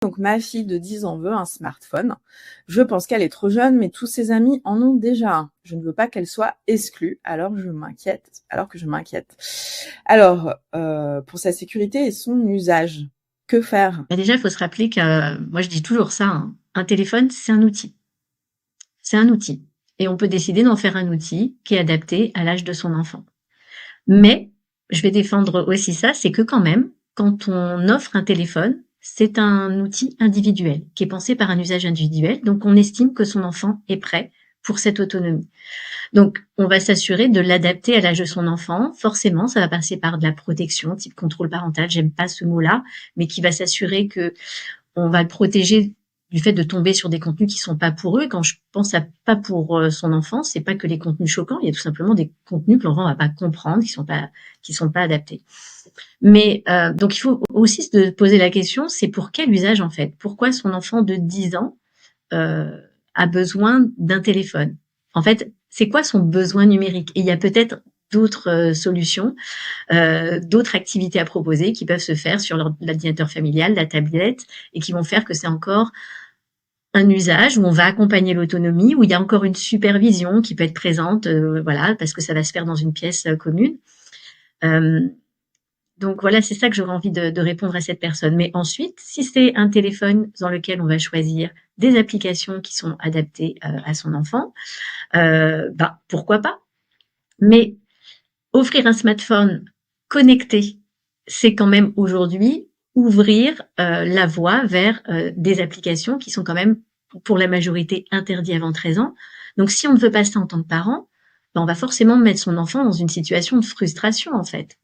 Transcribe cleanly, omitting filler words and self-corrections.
Donc ma fille de 10 ans veut un smartphone. Je pense qu'elle est trop jeune, mais tous ses amis en ont déjà un. Je ne veux pas qu'elle soit exclue, alors que je m'inquiète. Alors, pour sa sécurité et son usage, que faire? Bah, déjà, il faut se rappeler que, moi je dis toujours ça, hein, un téléphone, c'est un outil. C'est un outil. Et on peut décider d'en faire un outil qui est adapté à l'âge de son enfant. Mais, je vais défendre aussi ça, c'est que quand même, quand on offre un téléphone, c'est un outil individuel, qui est pensé par un usage individuel, donc on estime que son enfant est prêt pour cette autonomie. Donc, on va s'assurer de l'adapter à l'âge de son enfant. Forcément, ça va passer par de la protection, type contrôle parental, j'aime pas ce mot-là, mais qui va s'assurer que on va le protéger du fait de tomber sur des contenus qui sont pas pour eux. Et quand je pense à pas pour son enfant, c'est pas que les contenus choquants, il y a tout simplement des contenus que l'enfant va pas comprendre, qui sont pas adaptés. Mais donc il faut aussi se poser la question, c'est pour quel usage en fait? Pourquoi son enfant de 10 ans a besoin d'un téléphone? En fait, c'est quoi son besoin numérique? Et il y a peut-être d'autres solutions, d'autres activités à proposer qui peuvent se faire sur l'ordinateur familial, la tablette, et qui vont faire que c'est encore un usage où on va accompagner l'autonomie, où il y a encore une supervision qui peut être présente, voilà, parce que ça va se faire dans une pièce commune. Donc voilà, c'est ça que j'aurais envie de répondre à cette personne. Mais ensuite, si c'est un téléphone dans lequel on va choisir des applications qui sont adaptées à son enfant, bah pourquoi pas. Mais offrir un smartphone connecté, c'est quand même aujourd'hui ouvrir la voie vers des applications qui sont quand même pour la majorité interdites avant 13 ans. Donc si on ne veut pas ça en tant que parent, ben on va forcément mettre son enfant dans une situation de frustration en fait.